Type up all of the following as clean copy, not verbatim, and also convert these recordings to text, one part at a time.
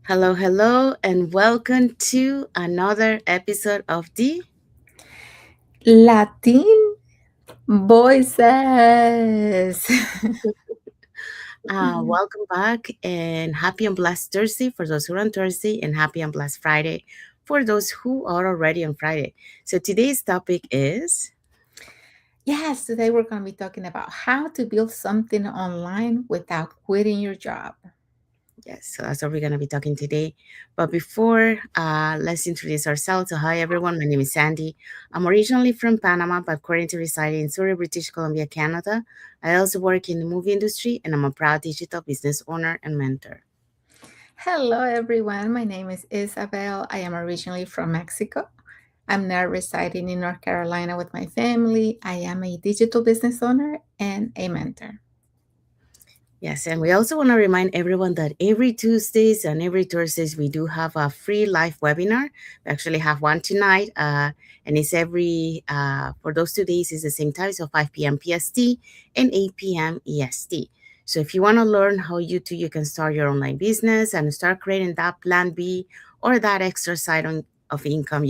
Hello, hello, and welcome to another episode of the Latin voices. Welcome back and happy and blessed Thursday for those who are on Thursday, and happy and blessed Friday for those who are already on Friday. So today's topic is Yes, today we're going to be talking about how to build something online without quitting your job. yes, so that's what we're going to be talking today. But before, let's introduce ourselves. So, hi everyone, my name is Sandy. I'm originally from Panama, but currently residing in Surrey, British Columbia, Canada. I also work in the movie industry, and I'm a proud digital business owner and mentor. Hello, everyone. My name is Isabel. I am originally from Mexico. I'm now residing in North Carolina with my family. I am a digital business owner and a mentor. Yes, and we also want to remind everyone that every Tuesdays and every Thursdays we do have a free live webinar. We actually have one tonight, and it's every for those 2 days is the same time, so 5 p.m. PST and 8 p.m. EST. So if you want to learn how you can start your online business and start creating that plan B or that extra side of income,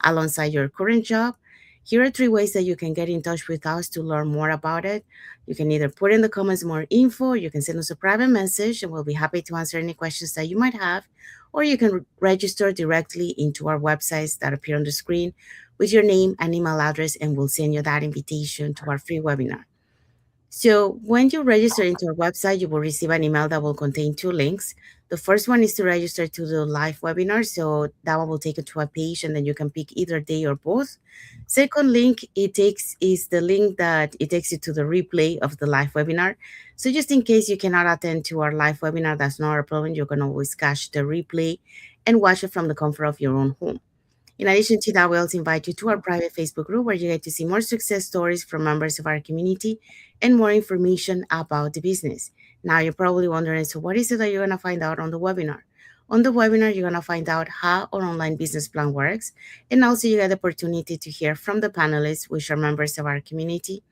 alongside your current job, here are three ways that you can get in touch with us to learn more about it. You can either put in the comments more info, you can send us a private message, and we'll be happy to answer any questions that you might have, or you can register directly into our websites that appear on the screen with your name and email address, and we'll send you that invitation to our free webinar. So when you register into our website, you will receive an email that will contain two links. The first one is to register to the live webinar. So that one will take you to a page and then you can pick either day or both. Second link it takes is the link that it takes you to the replay of the live webinar. So just in case you cannot attend to our live webinar, that's not a problem. You can always catch the replay and watch it from the comfort of your own home. In addition to that, we also invite you to our private Facebook group where you get to see more success stories from members of our community and more information about the business. Now, you're probably wondering, so what is it that you're going to find out on the webinar? On the webinar, you're going to find out how our online business plan works, and also you get the opportunity to hear from the panelists, which are members of our community,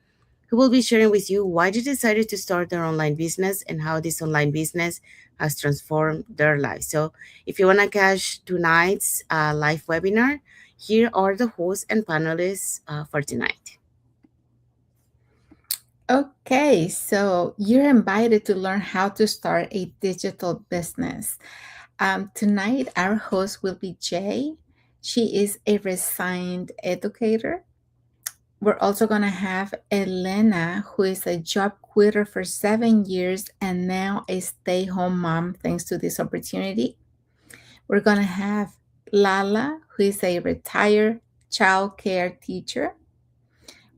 who will be sharing with you why they decided to start their online business and how this online business has transformed their lives. So, if you want to catch tonight's live webinar, here are the hosts and panelists for tonight. Okay, so you're invited to learn how to start a digital business. Tonight, our host will be Jay. She is a resigned educator. We're also going to have Elena, who is a job quitter for 7 years and now a stay home mom thanks to this opportunity. We're going to have Lala, who is a retired child care teacher.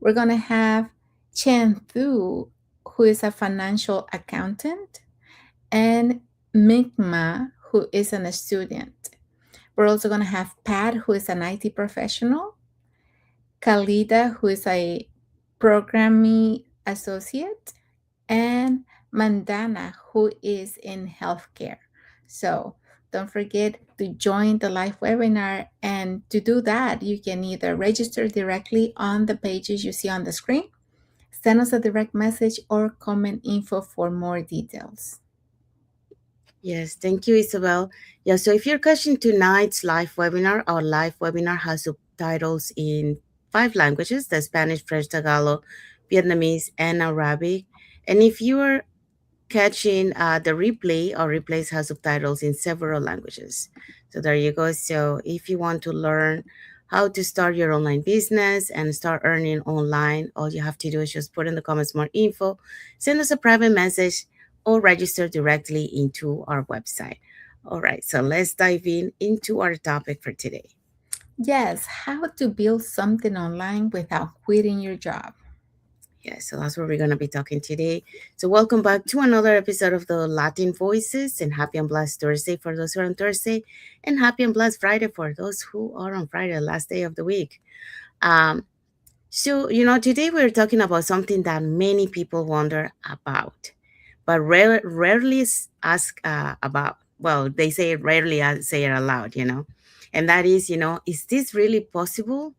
We're going to have Chen Thu, who is a financial accountant, and Migma, who is a student. We're also going to have Pat, who is an IT professional, Khalida, who is a programming associate, and Mandana, who is in healthcare. So don't forget to join the live webinar. And to do that, you can either register directly on the pages you see on the screen, send us a direct message, or comment info for more details. Yes, thank you, Isabel. Yeah, so if you're catching tonight's live webinar, our live webinar has subtitles in five languages: the Spanish, French, Tagalog, Vietnamese, and Arabic. And if you are catching the replay, our replays has subtitles in several languages. So there you go. So if you want to learn how to start your online business and start earning online, all you have to do is just put in the comments more info, send us a private message, or register directly into our website. All right, so let's dive into our topic for today. Yes, how to build something online without quitting your job. Yeah, so that's what we're going to be talking today. So, welcome back to another episode of the Latin Voices, and happy and blessed Thursday for those who are on Thursday, and happy and blessed Friday for those who are on Friday, last day of the week. Um, today we're talking about something that many people wonder about, but rarely ask about. Well, they say it rarely say it aloud, and that is, is this really possible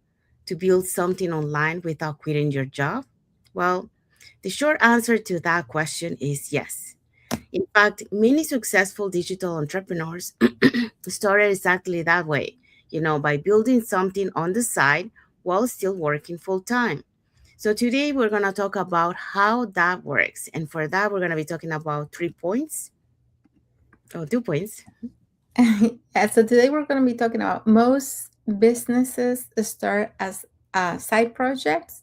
to build something online without quitting your job? Well, the short answer to that question is yes. In fact, many successful digital entrepreneurs started exactly that way, by building something on the side while still working full time. So today we're going to talk about how that works. And for that, we're going to be talking about 3 points, or 2 points. Yeah, so today we're going to be talking about most businesses start as side projects,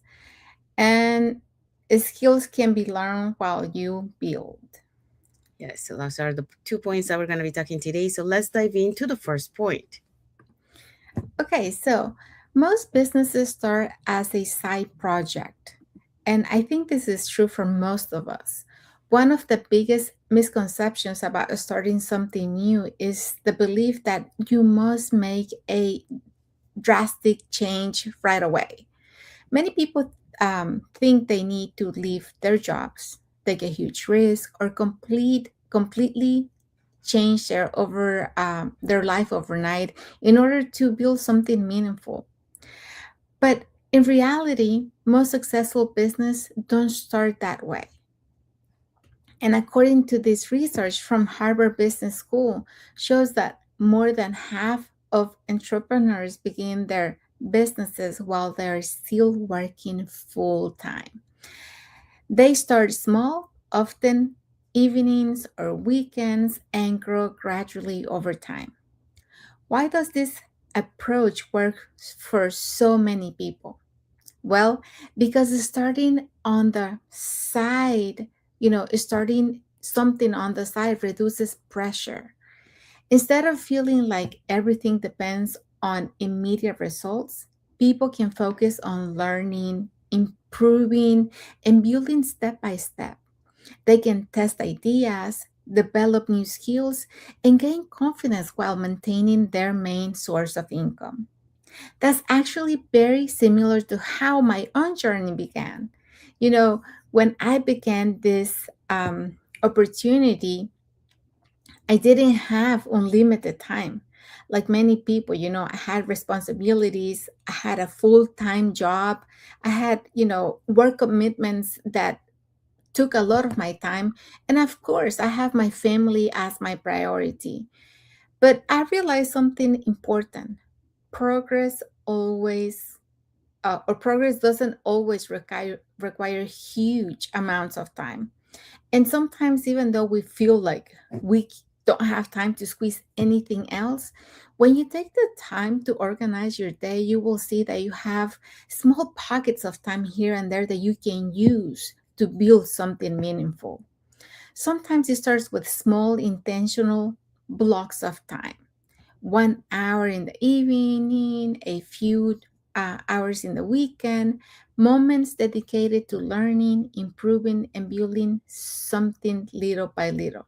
and skills can be learned while you build. Yes, so those are the 2 points that we're going to be talking today. So let's dive into the first point. Okay, so most businesses start as a side project. And I think this is true for most of us. One of the biggest misconceptions about starting something new is the belief that you must make a drastic change right away. Many people think they need to leave their jobs, take a huge risk, or completely change their life overnight in order to build something meaningful. But in reality, most successful business don't start that way. And according to this research from Harvard Business School, shows that more than half of entrepreneurs begin their businesses while they're still working full time. They start small, often evenings or weekends, and grow gradually over time. Why does this approach work for so many people? Well, because starting on the side, starting something on the side reduces pressure. Instead of feeling like everything depends on immediate results, people can focus on learning, improving, and building step by step. They can test ideas, develop new skills, and gain confidence while maintaining their main source of income. That's actually very similar to how my own journey began. You know, when I began this opportunity, I didn't have unlimited time. Like many people, I had responsibilities, I had a full time job, I had, work commitments that took a lot of my time. And of course, I have my family as my priority. But I realized something important. Progress always progress doesn't always require huge amounts of time. And sometimes, even though we feel like don't have time to squeeze anything else, when you take the time to organize your day, you will see that you have small pockets of time here and there that you can use to build something meaningful. Sometimes it starts with small intentional blocks of time, 1 hour in the evening, a few hours in the weekend, moments dedicated to learning, improving, and building something little by little.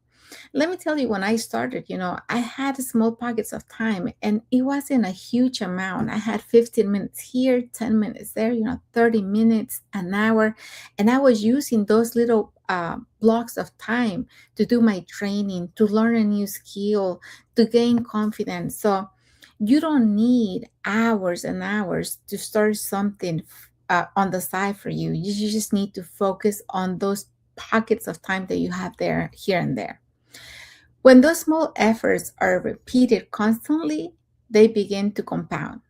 Let me tell you, when I started, I had small pockets of time and it wasn't a huge amount. I had 15 minutes here, 10 minutes there, 30 minutes, an hour. And I was using those little blocks of time to do my training, to learn a new skill, to gain confidence. So you don't need hours and hours to start something on the side for you. You just need to focus on those pockets of time that you have there, here and there. When those small efforts are repeated constantly, they begin to compound.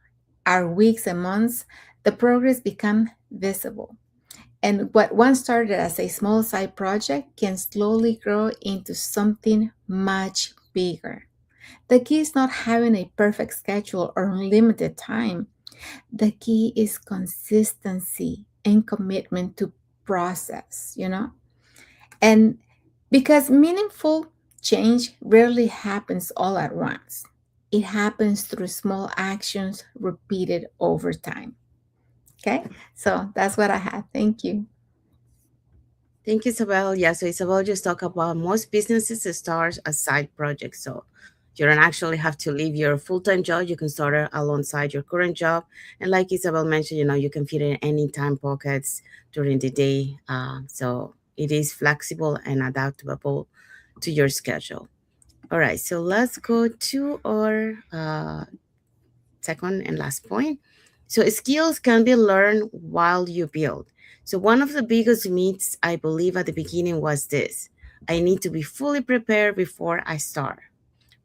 Our weeks and months, the progress become visible. And what once started as a small side project can slowly grow into something much bigger. The key is not having a perfect schedule or unlimited time. The key is consistency and commitment to process. And because meaningful change rarely happens all at once, it happens through small actions repeated over time. Okay, so that's what I have. Thank you. Thank you, Isabel. Yeah, so Isabel just talked about most businesses start as side projects. So you don't actually have to leave your full-time job. You can start it alongside your current job. And like Isabel mentioned, you can fit in any time pockets during the day. So it is flexible and adaptable to your schedule. All right, so let's go to our second and last point. So skills can be learned while you build. So one of the biggest myths I believe at the beginning was this. I need to be fully prepared before I start.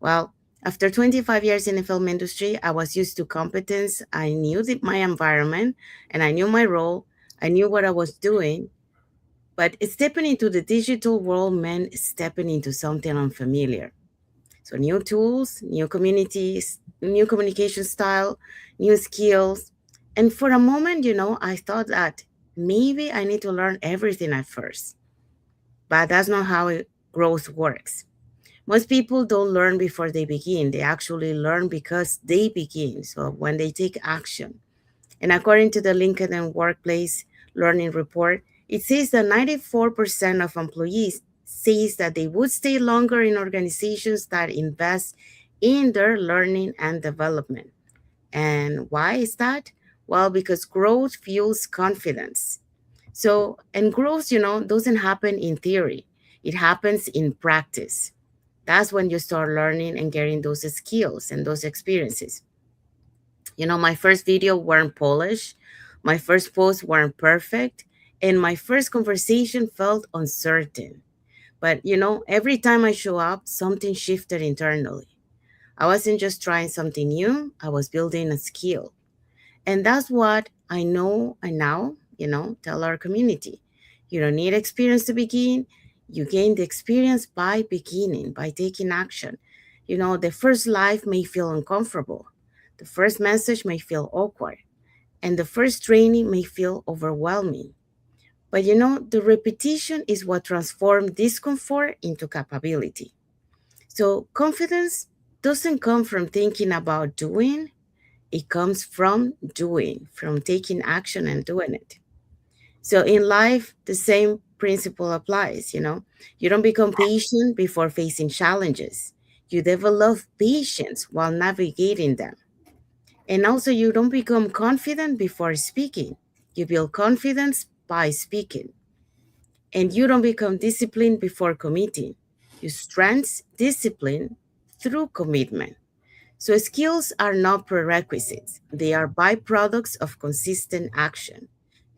Well, after 25 years in the film industry, I was used to competence. I knew my environment and I knew my role. I knew what I was doing. But stepping into the digital world meant stepping into something unfamiliar. So, new tools, new communities, new communication style, new skills. And for a moment, I thought that maybe I need to learn everything at first. But that's not how growth works. Most people don't learn before they begin. They actually learn because they begin. So when they take action. And according to the LinkedIn Workplace Learning Report, it says that 94% of employees says that they would stay longer in organizations that invest in their learning and development. And why is that? Well, because growth fuels confidence. So, and growth, doesn't happen in theory. It happens in practice. That's when you start learning and getting those skills and those experiences. My first video weren't polished, my first posts weren't perfect, and my first conversation felt uncertain. But every time I show up, something shifted internally. I wasn't just trying something new, I was building a skill. And that's what I know and now, tell our community. You don't need experience to begin. You gain the experience by beginning, by taking action. The first life may feel uncomfortable. The first message may feel awkward. And the first training may feel overwhelming. But the repetition is what transforms discomfort into capability. So confidence doesn't come from thinking about doing, it comes from doing, from taking action and doing it. So in life, the same principle applies. You don't become patient before facing challenges. You develop patience while navigating them. And also, you don't become confident before speaking. You build confidence by speaking. And you don't become disciplined before committing. You strengthen discipline through commitment. So, skills are not prerequisites, they are byproducts of consistent action.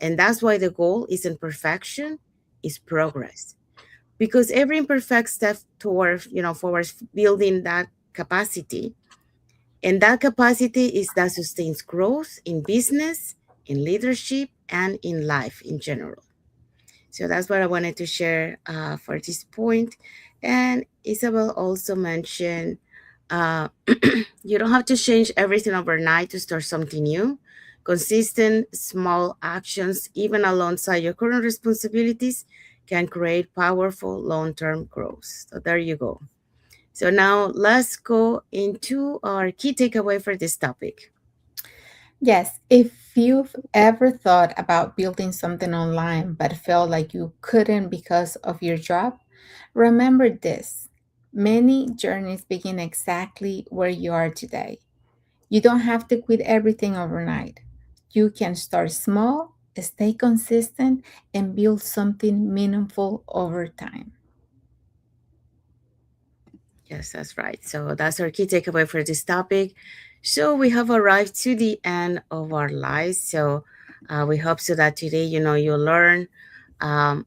And that's why the goal isn't perfection, it's progress. Because every imperfect step towards building that capacity, and that capacity is that sustains growth in business, in leadership, and in life in general. So that's what I wanted to share for this point. And Isabel also mentioned uh, you don't have to change everything overnight to start something new. Consistent small actions, even alongside your current responsibilities, can create powerful long term growth. So there you go. So now let's go into our key takeaway for this topic. Yes, if you've ever thought about building something online but felt like you couldn't because of your job, remember this. Many journeys begin exactly where you are today. You don't have to quit everything overnight. You can start small, stay consistent, and build something meaningful over time. Yes, that's right. So that's our key takeaway for this topic. So we have arrived to the end of our lives. So we hope so that today, you'll learn um,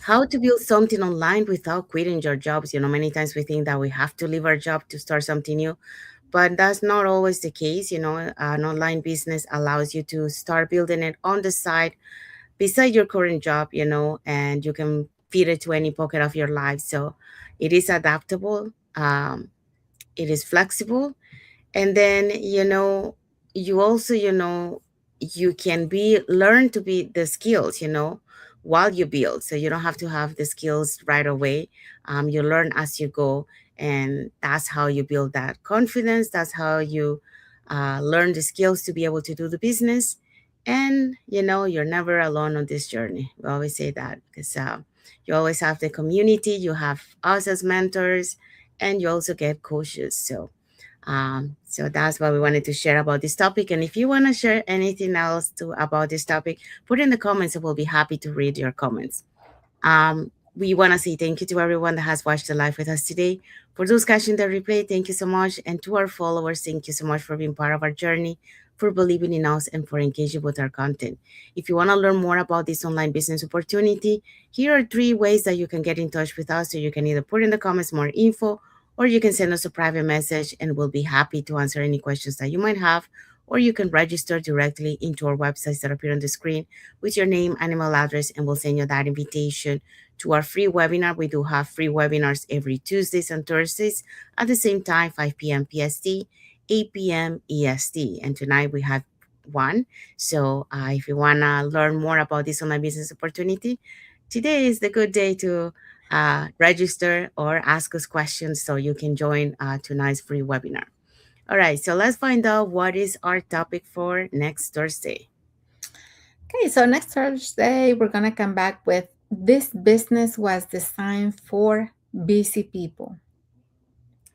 how to build something online without quitting your jobs. Many times we think that we have to leave our job to start something new, but that's not always the case. An online business allows you to start building it on the side beside your current job, and you can fit it to any pocket of your life. So it is adaptable, it is flexible, and then you also you can be learn to be the skills while you build, so you don't have to have the skills right away. You learn as you go, and that's how you build that confidence. That's how you learn the skills to be able to do the business. And you're never alone on this journey. We always say that because you always have the community, you have us as mentors, and you also get coaches. So that's what we wanted to share about this topic. And if you want to share anything else about this topic, put in the comments and we'll be happy to read your comments. We want to say thank you to everyone that has watched the live with us today. For those catching the replay, thank you so much. And to our followers, thank you so much for being part of our journey. for believing in us, and for engaging with our content. If you want to learn more about this online business opportunity, here are 3 ways that you can get in touch with us. So you can either put in the comments more info, or you can send us a private message and we'll be happy to answer any questions that you might have. Or you can register directly into our websites that appear on the screen with your name and email address, and we'll send you that invitation to our free webinar. We do have free webinars every Tuesdays and Thursdays at the same time, 5 p.m. PST, 8 p.m. EST. And tonight we have one. So if you want to learn more about this online business opportunity, today is the good day to register or ask us questions so you can join tonight's free webinar. All right, so let's find out what is our topic for next Thursday. Okay, so next Thursday, we're going to come back with this business was designed for busy people.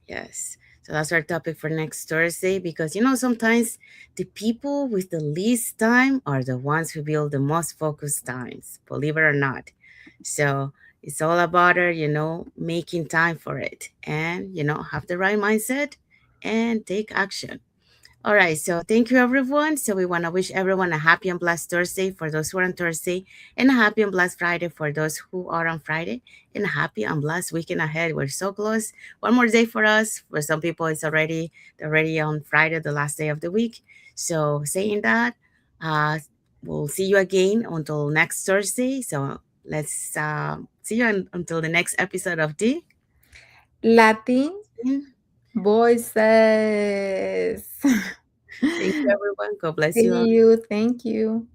Yes. So that's our topic for next Thursday, because sometimes the people with the least time are the ones who build the most focused times, believe it or not. So it's all about making time for it and, have the right mindset and take action. All right, so thank you everyone. So we want to wish everyone a happy and blessed Thursday for those who are on Thursday, and a happy and blessed Friday for those who are on Friday, and a happy and blessed weekend ahead. We're so close. One more day for us. For some people, it's already on Friday, the last day of the week. So saying that, uh, we'll see you again until next Thursday. So let's see you until the next episode of the Latin Voices. Thank you everyone. God bless you all. See you. Thank you.